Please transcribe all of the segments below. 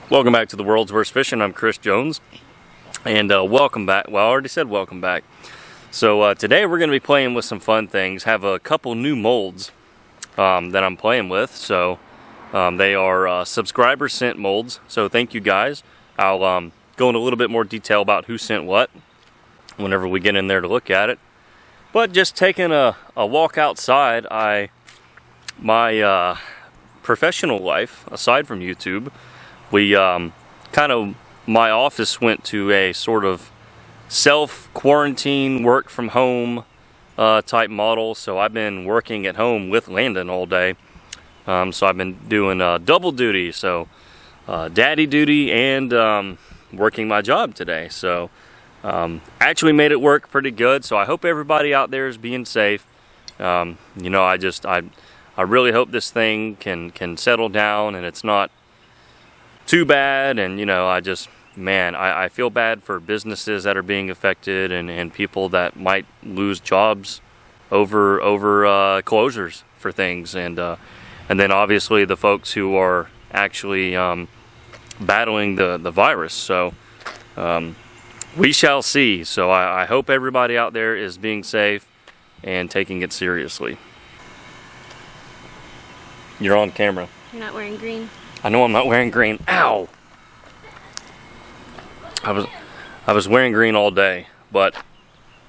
Welcome back to the world's worst fishing. I'm Chris Jones, and welcome back. Well, I already said welcome back. So today we're going to be playing with some fun things. Have a couple new molds that I'm playing with. So they are subscriber sent molds. So thank you guys. I'll go into a little bit more detail about who sent what whenever we get in there to look at it. But just taking a walk outside, my professional life aside from YouTube. We my office went to a sort of self-quarantine, work from home type model. So I've been working at home with Landon all day. So I've been doing double duty, so daddy duty and working my job today. So actually made it work pretty good. So I hope everybody out there is being safe. You know, I really hope this thing can settle down and it's not too bad. And you know, I feel bad for businesses that are being affected and people that might lose jobs over closures for things, and then obviously the folks who are actually battling the virus. So we shall see. So I hope everybody out there is being safe and taking it seriously. You're on camera. You're not wearing green. I know I'm not wearing green. Ow! I was wearing green all day, but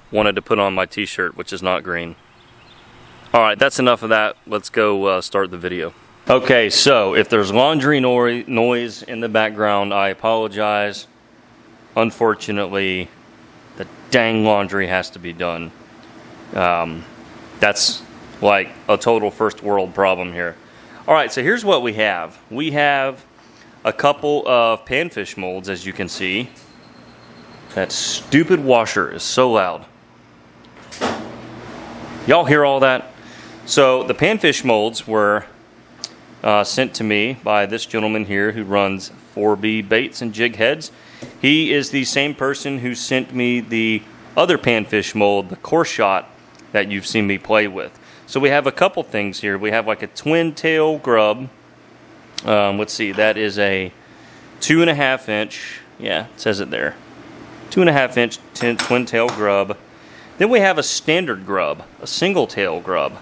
wanted to put on my t-shirt, which is not green. Alright, that's enough of that. Let's go start the video. Okay, so if there's laundry noise in the background, I apologize. Unfortunately, the dang laundry has to be done. That's like a total first world problem here. Alright, so here's what we have. We have a couple of panfish molds, as you can see. That stupid washer is so loud. Y'all hear all that? So the panfish molds were sent to me by this gentleman here who runs 4B Baits and Jig Heads. He is the same person who sent me the other panfish mold, the course shot, that you've seen me play with. So we have a couple things here. We have like a twin tail grub. Let's see, that is a 2.5 inch. Yeah, it says it there. 2.5 inch twin tail grub. Then we have a standard grub, a single tail grub.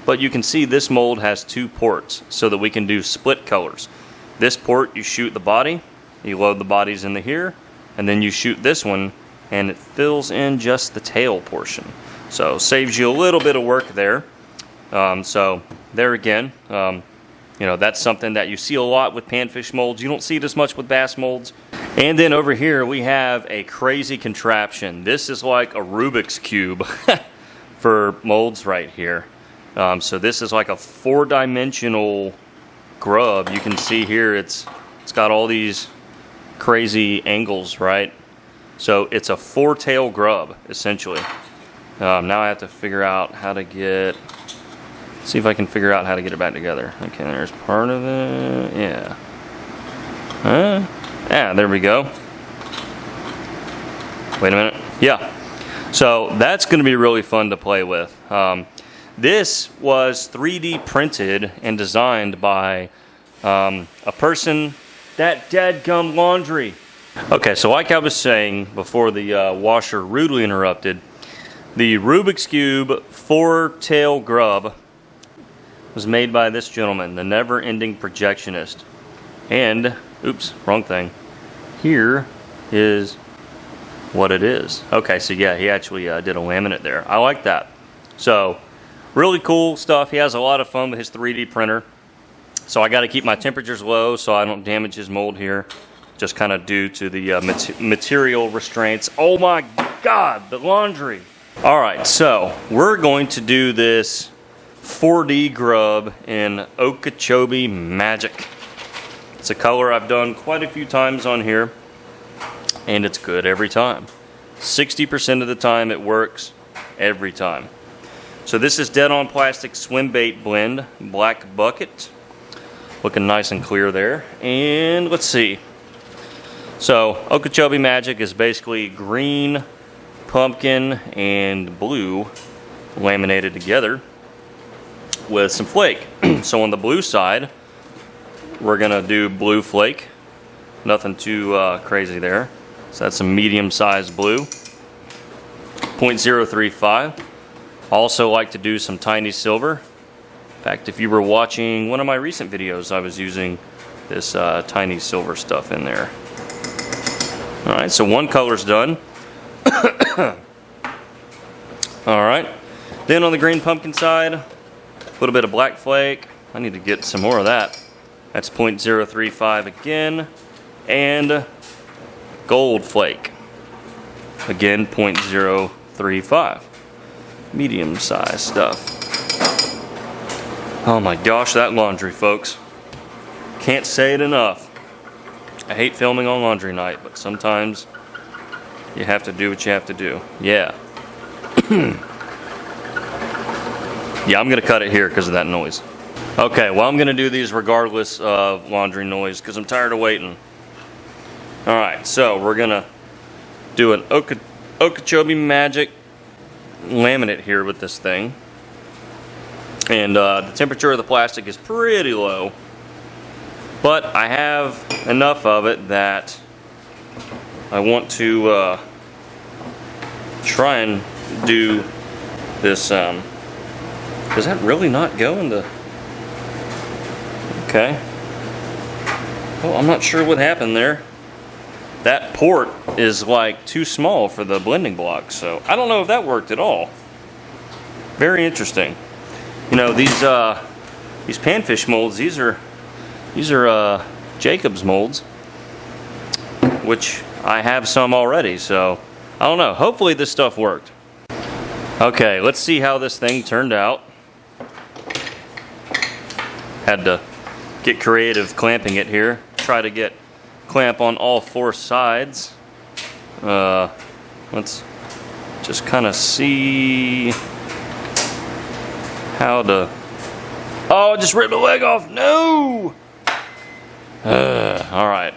But you can see this mold has two ports so that we can do split colors. This port, you shoot the body, you load the bodies into here, and then you shoot this one, and it fills in just the tail portion. So saves you a little bit of work there. So there again, you know, that's something that you see a lot with panfish molds. You don't see it as much with bass molds. And then over here we have a crazy contraption. This is like a Rubik's Cube for molds right here. So this is like a 4-dimensional grub. You can see here it's got all these crazy angles, right? So it's a 4-tail grub essentially. Now I have to figure out how to see if I can figure out how to get it back together. Okay, there's part of it. Yeah. Yeah, there we go. Wait a minute. Yeah. So that's going to be really fun to play with. This was 3D printed and designed by a person that dadgum laundry. Okay, so like I was saying before the washer rudely interrupted, the Rubik's Cube 4-tail grub was made by this gentleman, the never-ending projectionist. And, oops, wrong thing. Here is what it is. Okay, so yeah, he actually did a laminate there. I like that. So, really cool stuff. He has a lot of fun with his 3D printer. So I got to keep my temperatures low so I don't damage his mold here. Just kind of due to the material restraints. Oh my God, the laundry. All right, so we're going to do this 4D grub in Okeechobee Magic. It's a color I've done quite a few times on here, and it's good every time. 60% of the time it works every time. So this is Dead On Plastic Swim Bait Blend, Black Bucket. Looking nice and clear there. And let's see. So Okeechobee Magic is basically green, pumpkin, and blue laminated together with some flake. So on the blue side, we're gonna do blue flake. Nothing too crazy there. So that's a medium-sized blue. 0.035. Also like to do some tiny silver. In fact, if you were watching one of my recent videos, I was using this tiny silver stuff in there. Alright, so one color's done. Alright, then on the green pumpkin side, a little bit of black flake. I need to get some more of that. That's 0.035 again. And gold flake. Again, 0.035. Medium sized stuff. Oh my gosh, that laundry, folks. Can't say it enough. I hate filming on laundry night, but sometimes you have to do what you have to do. Yeah. Yeah, I'm gonna cut it here because of that noise. Okay, well, I'm gonna do these regardless of laundry noise because I'm tired of waiting. Alright, so we're gonna do an Okeechobee Magic laminate here with this thing. And the temperature of the plastic is pretty low. But I have enough of it that I want to try and do this. Does that really not go in the... Okay. Well, I'm not sure what happened there. That port is like too small for the blending block, so I don't know if that worked at all. Very interesting. You know, these Panfish molds, these are Jacob's molds, which I have some already, so I don't know. Hopefully this stuff worked. Okay, let's see how this thing turned out. Had to get creative clamping it here. Try to get clamp on all four sides. Let's just kind of see how to... Oh, I just ripped my leg off. No! Alright.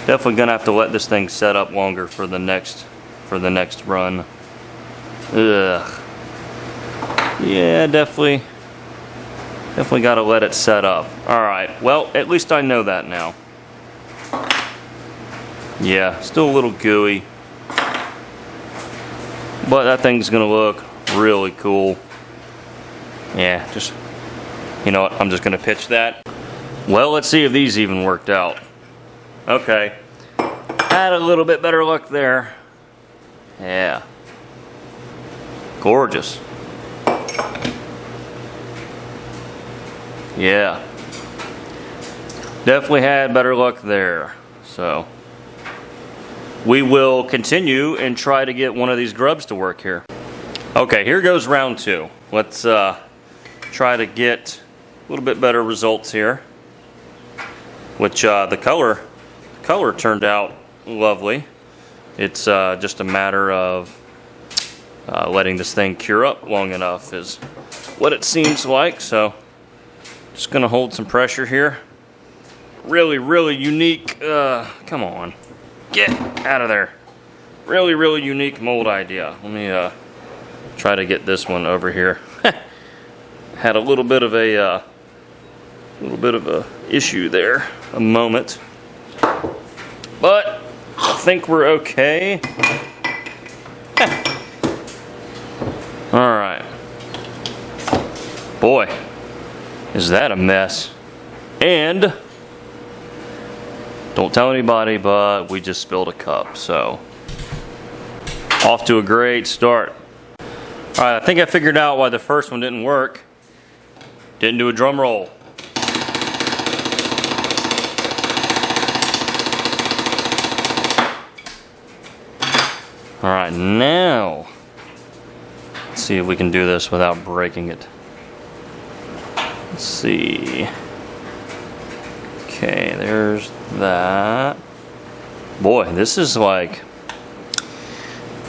Definitely gonna have to let this thing set up longer for the next run. Ugh. Yeah, definitely gotta let it set up. Alright, well, at least I know that now. Yeah, still a little gooey. But that thing's gonna look really cool. Yeah, just, you know what, I'm just gonna pitch that. Well, let's see if these even worked out. Okay, had a little bit better luck there. Yeah. Gorgeous. Yeah. Definitely had better luck there. So we will continue and try to get one of these grubs to work here. Okay, here goes round two. Let's try to get a little bit better results here. Which the color turned out lovely. It's just a matter of letting this thing cure up long enough is what it seems like. So just gonna hold some pressure here. Really, really unique. Come on, get out of there. Really, really unique mold idea. Let me try to get this one over here. Had a little bit of a issue there, a moment, but I think we're okay. All right. Boy, is that a mess. And don't tell anybody, but we just spilled a cup, so off to a great start. All right, I think I figured out why the first one didn't work. Didn't do a drum roll. All right, now let's see if we can do this without breaking it. Let's see. Okay, there's that. Boy, this is like,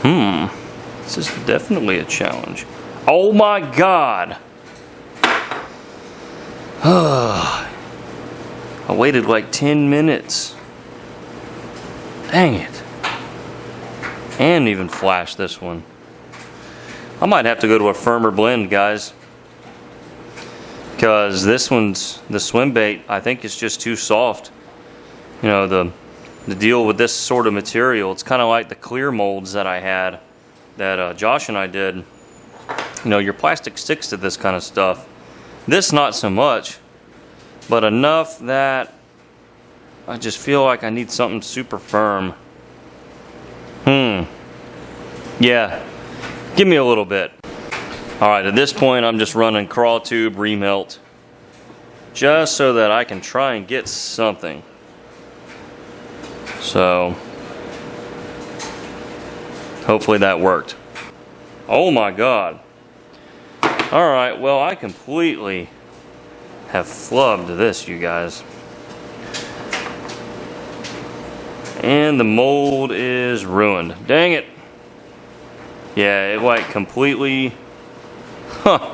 this is definitely a challenge. Oh my God. I waited like 10 minutes. Dang it. And even flashed this one. I might have to go to a firmer blend, guys. Because this one's, the swim bait, I think it's just too soft. you know, the deal with this sort of material, it's kind of like the clear molds that I had, that Josh and I did. You know, your plastic sticks to this kind of stuff. This not so much, but enough that I just feel like I need something super firm. Yeah, give me a little bit. Alright, at this point I'm just running crawl tube remelt, just so that I can try and get something. So, hopefully that worked. Oh my god. Alright, well, I completely have flubbed this, you guys. And the mold is ruined. Dang it. Yeah, it like completely... Huh.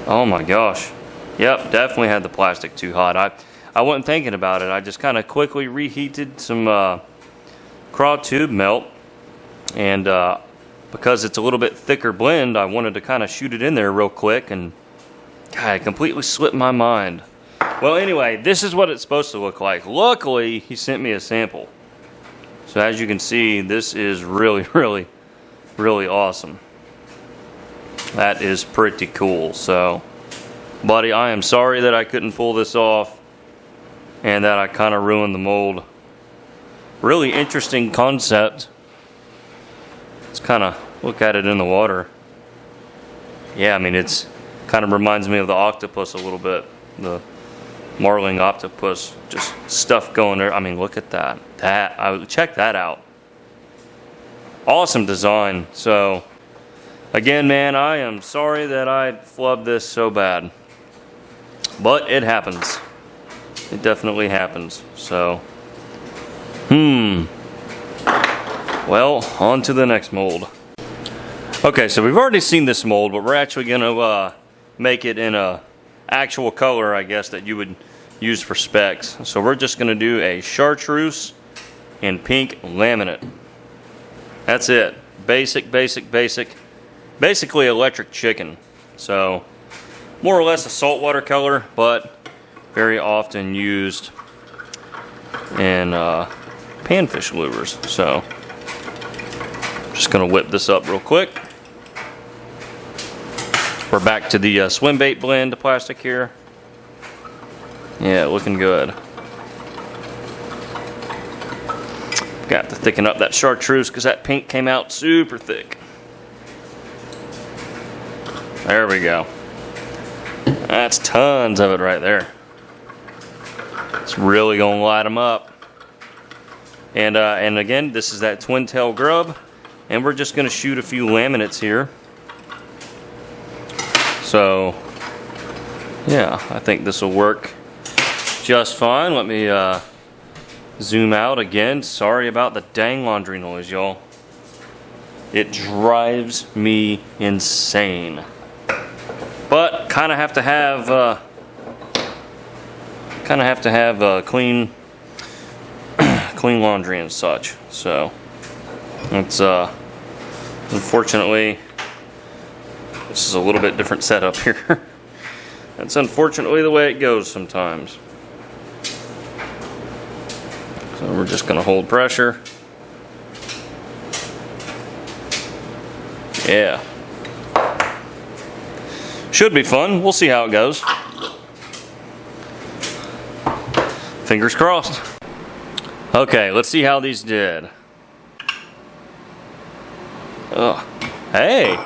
Oh my gosh. Yep, definitely had the plastic too hot. I wasn't thinking about it. I just kind of quickly reheated some crawl tube melt. And because it's a little bit thicker blend, I wanted to kind of shoot it in there real quick. And God, it completely slipped my mind. Well, anyway, this is what it's supposed to look like. Luckily, he sent me a sample. So as you can see, this is really, really, really awesome. That is pretty cool. So, buddy, I am sorry that I couldn't pull this off and that I kind of ruined the mold. Really interesting concept. Let's kind of look at it in the water. Yeah, I mean, it's kind of reminds me of the octopus a little bit. The marling octopus, just stuff going there. I mean, look at that. Check that out. Awesome design. So, again, man, I am sorry that I flubbed this so bad. But it happens. It definitely happens. So, well, on to the next mold. Okay, so we've already seen this mold, but we're actually going to make it in a actual color, I guess, that you would use for specs. So we're just going to do a chartreuse and pink laminate. That's it. Basically electric chicken. So more or less a saltwater color, but very often used in panfish lures. So just going to whip this up real quick. We're back to the swim bait blend plastic here. Yeah, looking good. Got to thicken up that chartreuse because that pink came out super thick. There we go. That's tons of it right there. It's really gonna light them up. And again, this is that twin tail grub, and we're just gonna shoot a few laminates here. So, yeah, I think this will work just fine. Let me zoom out again. Sorry about the dang laundry noise, y'all. It drives me insane. But kind of have to have clean laundry and such. So it's unfortunately, this is a little bit different setup here. That's unfortunately the way it goes sometimes. So we're just going to hold pressure. Yeah. Should be fun. We'll see how it goes. Fingers crossed. Okay, let's see how these did. Ugh. Hey!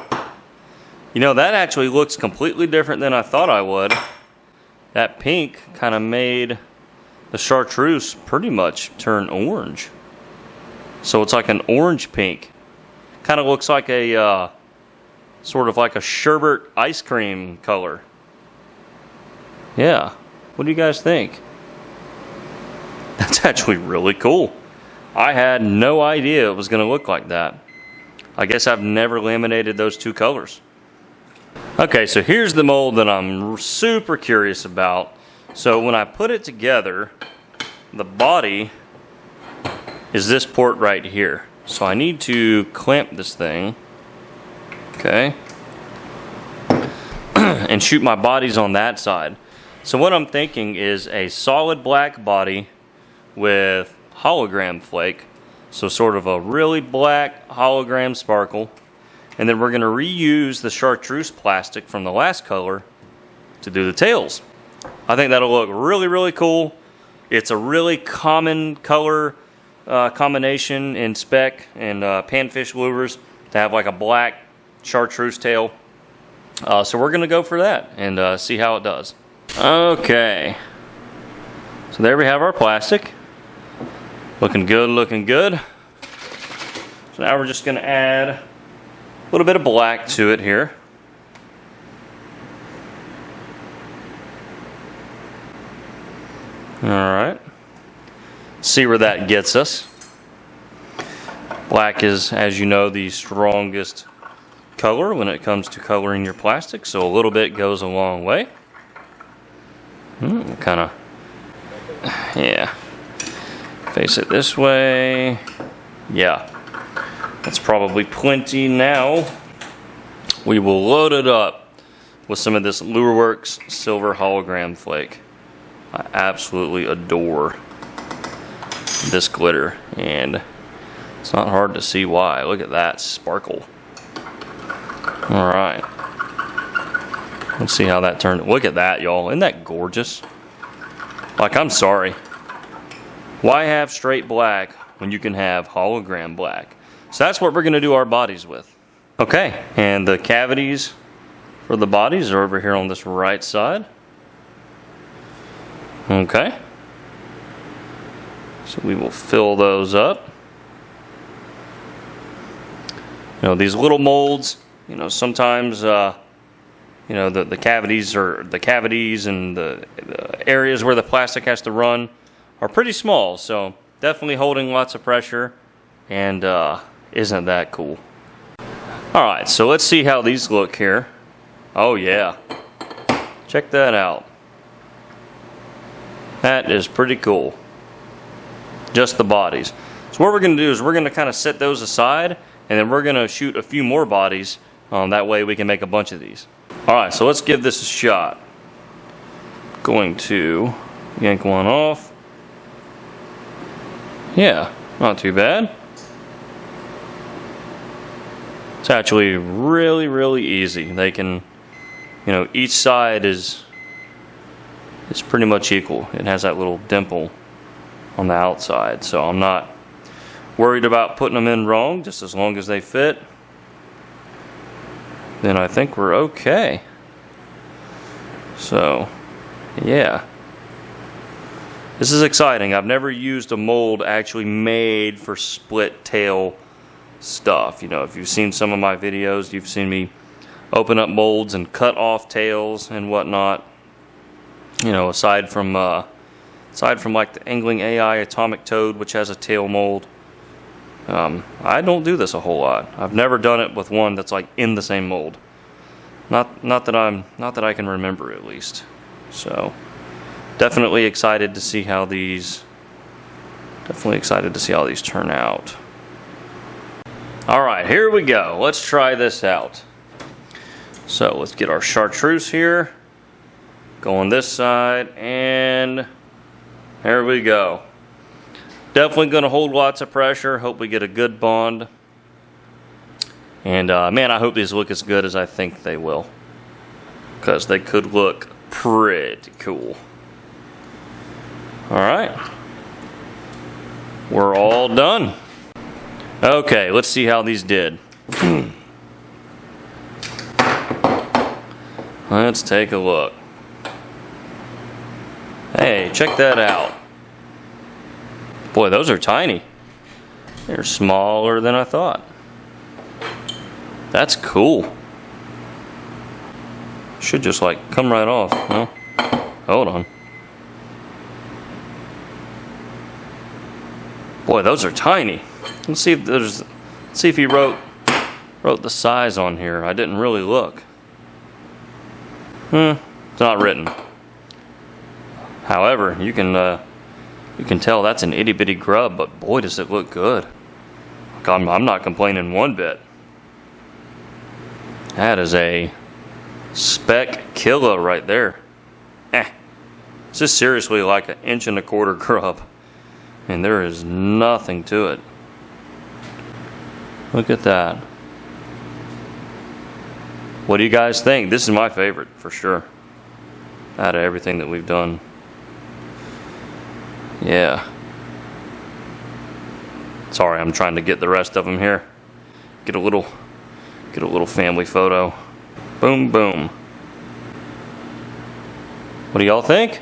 You know, that actually looks completely different than I thought I would. That pink kind of made the chartreuse pretty much turn orange. So it's like an orange pink. Kind of looks like a sort of like a sherbet ice cream color. Yeah. What do you guys think? That's actually really cool. I had no idea it was going to look like that. I guess I've never laminated those two colors. Okay, so here's the mold that I'm super curious about. So when I put it together, the body is this port right here. So I need to clamp this thing. Okay. And shoot my bodies on that side. So what I'm thinking is a solid black body with hologram flake. So sort of a really black hologram sparkle. And then we're going to reuse the chartreuse plastic from the last color to do the tails. I think that'll look really, really cool. It's a really common color combination in spec and panfish lures to have like a black chartreuse tail. So we're going to go for that and see how it does. Okay. So there we have our plastic. Looking good, looking good. So now we're just going to add a little bit of black to it here. Alright. See where that gets us. Black is, as you know, the strongest color when it comes to coloring your plastic, so a little bit goes a long way. Kind of, yeah. Face it this way. Yeah. That's probably plenty now. We will load it up with some of this Lureworks Silver Hologram Flake. I absolutely adore this glitter, and it's not hard to see why. Look at that sparkle. Alright. Let's see how that turned. Look at that, y'all. Isn't that gorgeous? Like, I'm sorry. Why have straight black when you can have hologram black? So that's what we're going to do our bodies with. Okay, and the cavities for the bodies are over here on this right side. Okay. So we will fill those up. You know, these little molds, you know, sometimes, you know, the cavities and the areas where the plastic has to run are pretty small. So definitely holding lots of pressure, and isn't that cool? All right, so let's see how these look here. Oh yeah, check that out. That is pretty cool. Just the bodies. So what we're going to do is we're going to kind of set those aside, and then we're going to shoot a few more bodies. That way we can make a bunch of these. Alright, so let's give this a shot. Going to yank one off. Yeah, not too bad. It's actually really, really easy. They can, you know, each side is pretty much equal. It has that little dimple on the outside, so I'm not worried about putting them in wrong. Just as long as they fit, then I think we're okay. So yeah, this is exciting. I've never used a mold actually made for split tail stuff. You know, if you've seen some of my videos, you've seen me open up molds and cut off tails and whatnot. You know, aside from like the Angling AI Atomic Toad, which has a tail mold, I don't do this a whole lot. I've never done it with one that's like in the same mold. Not that I can remember, at least. So definitely excited to see how these turn out. All right, here we go. Let's try this out. So let's get our chartreuse here. Go on this side, and there we go. Definitely going to hold lots of pressure. Hope we get a good bond. And man, I hope these look as good as I think they will, because they could look pretty cool. Alright. We're all done. Okay, let's see how these did. Let's take a look. Hey, check that out. Boy, those are tiny. They're smaller than I thought. That's cool. Should just like come right off. Well, hold on. Boy, those are tiny. Let's see if he wrote the size on here. I didn't really look. It's not written. However, you can tell that's an itty bitty grub, but boy, does it look good. I'm not complaining one bit. That is a spec killer right there. This is seriously like 1.25 inch grub. and there is nothing to it. Look at that. What do you guys think? This is my favorite for sure out of everything that we've done. Yeah. Sorry, I'm trying to get the rest of them here. Get a little family photo. Boom, boom. What do y'all think?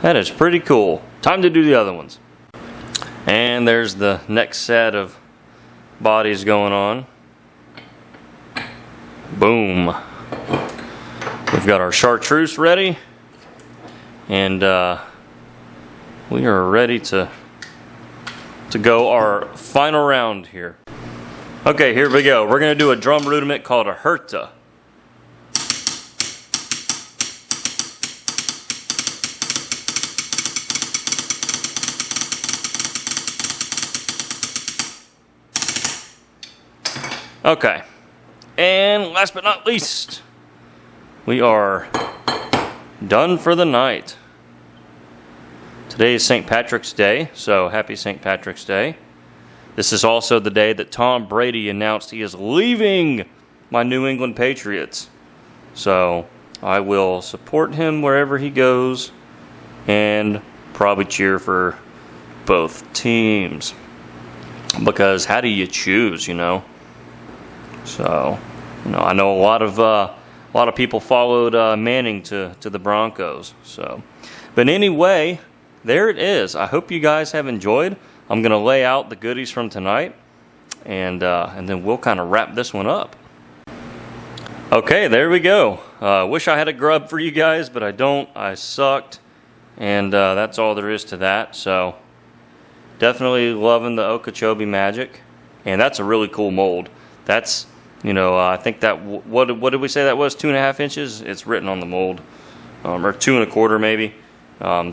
That is pretty cool. Time to do the other ones. And there's the next set of bodies going on. Boom. We've got our chartreuse ready. And we are ready to go our final round here. Okay, here we go. We're going to do a drum rudiment called a herta. Okay, and last but not least, we are done for the night. Today is St. Patrick's Day, so happy St. Patrick's Day. This is also the day that Tom Brady announced he is leaving my New England Patriots. So I will support him wherever he goes and probably cheer for both teams. Because how do you choose, you know? So, you know, I know a lot of people followed Manning to the Broncos. So, but anyway, there it is. I hope you guys have enjoyed. I'm gonna lay out the goodies from tonight, and then we'll kind of wrap this one up. Okay, there we go. Wish I had a grub for you guys, but I don't. I sucked, and that's all there is to that. So, definitely loving the Okeechobee magic, and that's a really cool mold. That's, you know, I think that, what did we say that was, 2.5 inches? It's written on the mold, or 2.25 maybe.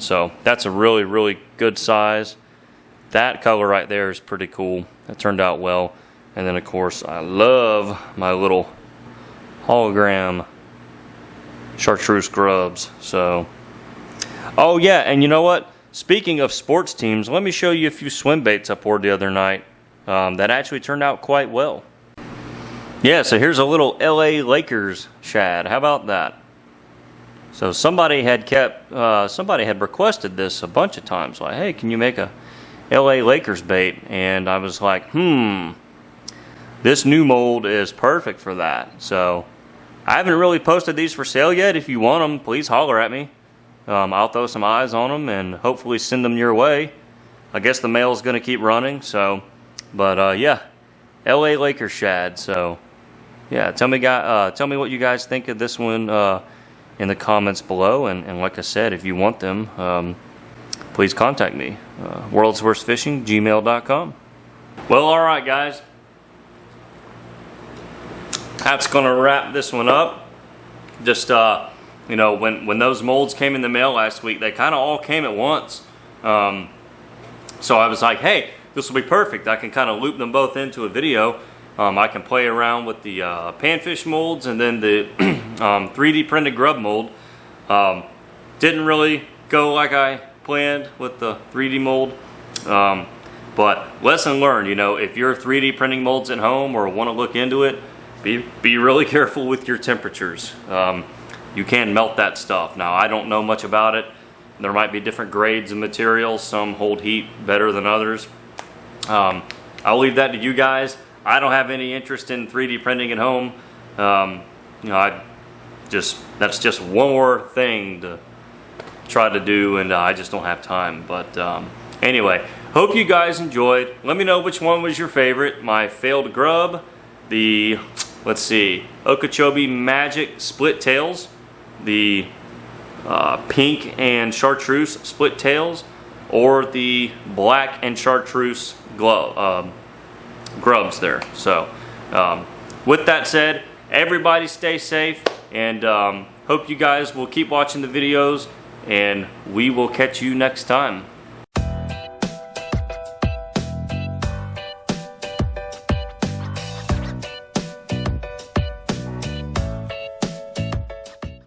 So that's a really, really good size. That color right there is pretty cool. That turned out well. And then of course I love my little hologram chartreuse grubs. So, oh yeah, and you know what? Speaking of sports teams, let me show you a few swim baits I poured the other night that actually turned out quite well. Yeah, so here's a little LA Lakers shad. How about that? So somebody had requested this a bunch of times. Like, hey, can you make a LA Lakers bait? And I was like, this new mold is perfect for that. So I haven't really posted these for sale yet. If you want them, please holler at me. I'll throw some eyes on them and hopefully send them your way. I guess the mail's going to keep running. So, but yeah, LA Lakers shad. So yeah, tell me what you guys think of this one in the comments below. And like I said, if you want them, please contact me. worldsworstfishing@gmail.com. Well, all right, guys. That's going to wrap this one up. Just, you know, when those molds came in the mail last week, they kind of all came at once. So I was like, hey, this will be perfect. I can kind of loop them both into a video. I can play around with the Panfish molds and then the 3D printed grub mold. Didn't really go like I planned with the 3D mold. But lesson learned, you know, if you're 3D printing molds at home or want to look into it, be really careful with your temperatures. You can melt that stuff. Now, I don't know much about it. There might be different grades of materials. Some hold heat better than others. I'll leave that to you guys. I don't have any interest in 3D printing at home. You know, that's just one more thing to try to do, and I just don't have time. But anyway, hope you guys enjoyed. Let me know which one was your favorite. My failed grub, the, let's see, Okeechobee Magic split tails, the pink and chartreuse split tails, or the black and chartreuse grubs there. So with that said, everybody stay safe, and hope you guys will keep watching the videos, and we will catch you next time.